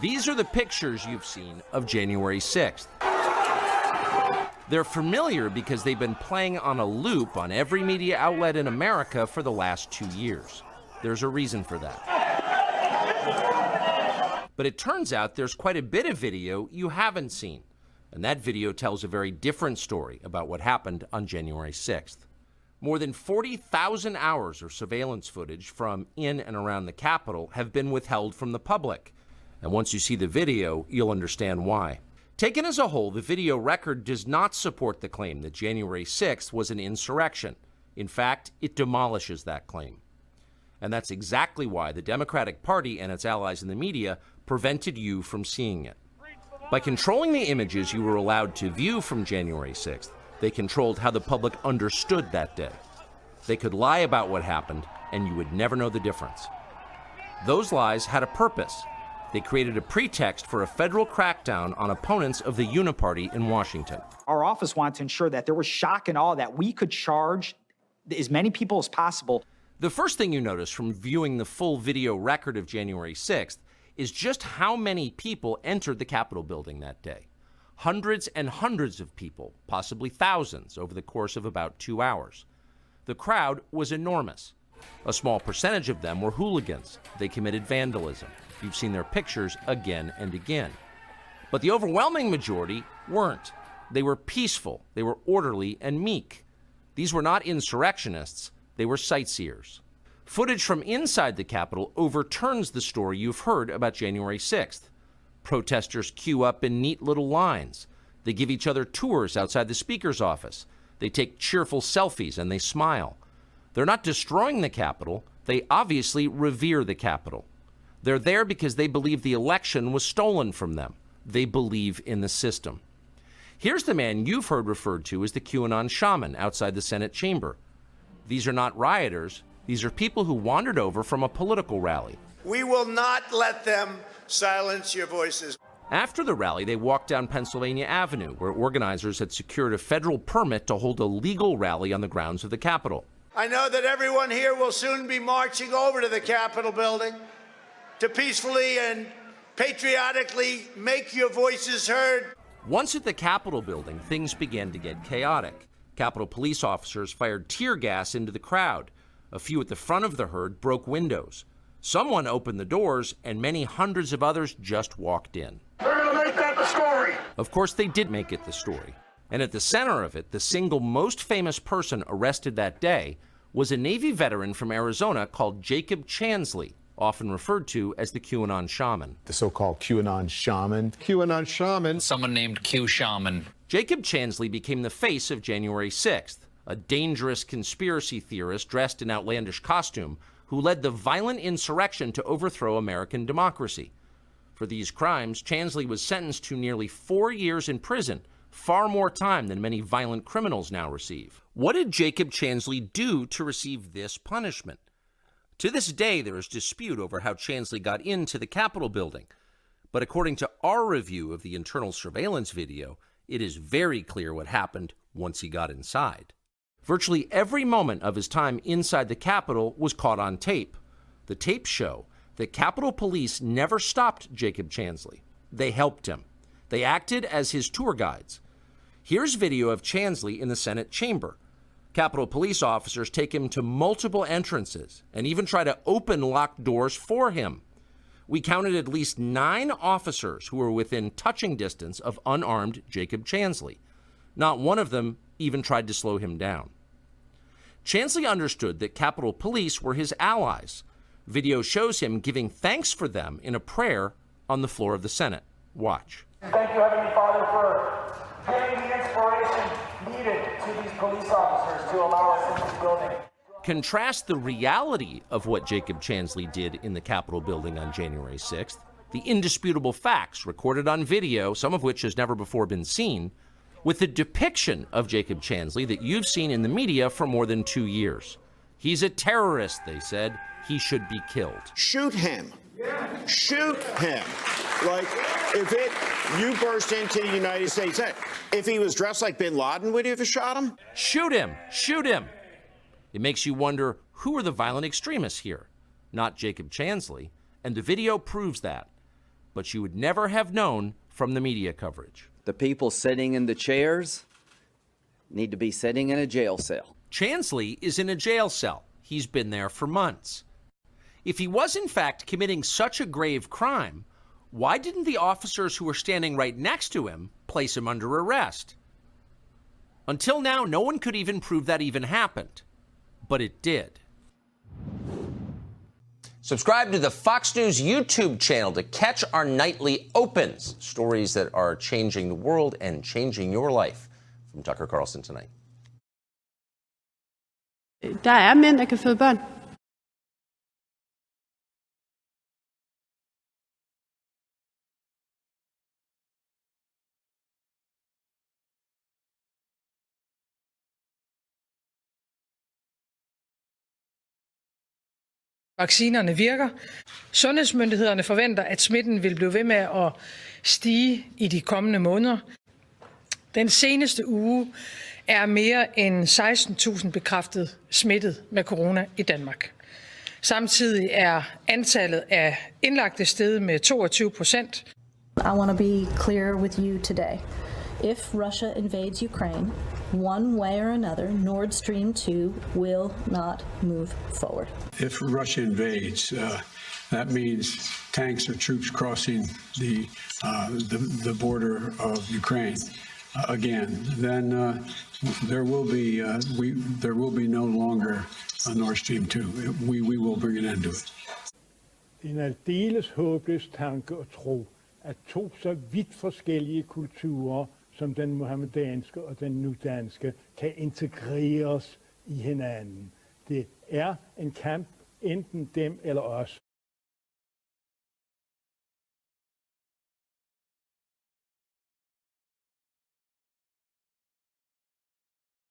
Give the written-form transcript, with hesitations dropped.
These are the pictures you've seen of January 6th. They're familiar because they've been playing on a loop on every media outlet in America for the last 2 years. There's a reason for that. But it turns out there's quite a bit of video you haven't seen. And that video tells a very different story about what happened on January 6th. More than 40,000 hours of surveillance footage from in and around the Capitol have been withheld from the public. And once you see the video, you'll understand why. Taken as a whole, the video record does not support the claim that January 6th was an insurrection. In fact, it demolishes that claim. And that's exactly why the Democratic Party and its allies in the media prevented you from seeing it. By controlling the images you were allowed to view from January 6th, they controlled how the public understood that day. They could lie about what happened, and you would never know the difference. Those lies had a purpose. They created a pretext for a federal crackdown on opponents of the Uniparty in Washington. Our office wanted to ensure that there was shock and awe, that we could charge as many people as possible. The first thing you notice from viewing the full video record of January 6th is just how many people entered the Capitol building that day. Hundreds and hundreds of people, possibly thousands, over the course of about 2 hours. The crowd was enormous. A small percentage of them were hooligans. They committed vandalism. You've seen their pictures again and again. But the overwhelming majority weren't. They were peaceful, they were orderly and meek. These were not insurrectionists, they were sightseers. Footage from inside the Capitol overturns the story you've heard about January 6th. Protesters queue up in neat little lines. They give each other tours outside the Speaker's office. They take cheerful selfies and they smile. They're not destroying the Capitol, they obviously revere the Capitol. They're there because they believe the election was stolen from them. They believe in the system. Here's the man you've heard referred to as the QAnon shaman outside the Senate chamber. These are not rioters. These are people who wandered over from a political rally. We will not let them silence your voices. After the rally, they walked down Pennsylvania Avenue, where organizers had secured a federal permit to hold a legal rally on the grounds of the Capitol. I know that everyone here will soon be marching over to the Capitol building to peacefully and patriotically make your voices heard. Once at the Capitol building, things began to get chaotic. Capitol police officers fired tear gas into the crowd. A few at the front of the herd broke windows. Someone opened the doors, and many hundreds of others just walked in. They're going to make that the story. Of course, they did make it the story. And at the center of it, the single most famous person arrested that day was a Navy veteran from Arizona called Jacob Chansley, often referred to as the QAnon shaman. The so-called QAnon shaman. QAnon shaman. Someone named Q Shaman. Jacob Chansley became the face of January 6th, a dangerous conspiracy theorist dressed in outlandish costume who led the violent insurrection to overthrow American democracy. For these crimes, Chansley was sentenced to nearly 4 years in prison, far more time than many violent criminals now receive. What did Jacob Chansley do to receive this punishment? To this day, there is dispute over how Chansley got into the Capitol building. But according to our review of the internal surveillance video, it is very clear what happened once he got inside. Virtually every moment of his time inside the Capitol was caught on tape. The tapes show that Capitol Police never stopped Jacob Chansley. They helped him. They acted as his tour guides. Here's video of Chansley in the Senate chamber. Capitol Police officers take him to multiple entrances and even try to open locked doors for him. We counted at least 9 officers who were within touching distance of unarmed Jacob Chansley. Not one of them even tried to slow him down. Chansley understood that Capitol Police were his allies. Video shows him giving thanks for them in a prayer on the floor of the Senate. Watch. Thank you, Heavenly Father, for giving the inspiration needed to these police officers to allow us in this building. Contrast the reality of what Jacob Chansley did in the Capitol building on January 6th, the indisputable facts recorded on video, some of which has never before been seen, with the depiction of Jacob Chansley that you've seen in the media for more than 2 years. He's a terrorist, they said. He should be killed. Shoot him. Shoot him. Like, you burst into the United States, if he was dressed like bin Laden, would you have shot him? Shoot him. Shoot him. It makes you wonder, who are the violent extremists here? Not Jacob Chansley. And the video proves that. but you would never have known from the media coverage. The people sitting in the chairs need to be sitting in a jail cell. Chansley is in a jail cell. He's been there for months. If he was in fact committing such a grave crime, why didn't the officers who were standing right next to him place him under arrest? Until now, no one could even prove that even happened, but it did. Subscribe to the Fox News YouTube channel to catch our nightly opens, stories that are changing the world and changing your life. From Tucker Carlson Tonight. Der mænd, der kan føde børn. Vaccinerne virker. Sundhedsmyndighederne forventer, at smitten vil blive ved med at stige i de kommende måneder. Den seneste uge er mere end 16.000 bekræftet smittet med corona i Danmark. Samtidig er antallet af indlagte steget med 22%. I want to be clear with you today. If Russia invades Ukraine, one way or another, Nord Stream 2 will not move forward. If Russia invades, that means tanks or troops crossing the border of Ukraine again. Then there will be no longer a Nord Stream 2. We will bring an end to it. En aldeles håbløs tanke at tro, at to så vidt forskellige kulturer som den muhammedanske og den nudanske kan integreres i hinanden. Det er en kamp enten dem eller os.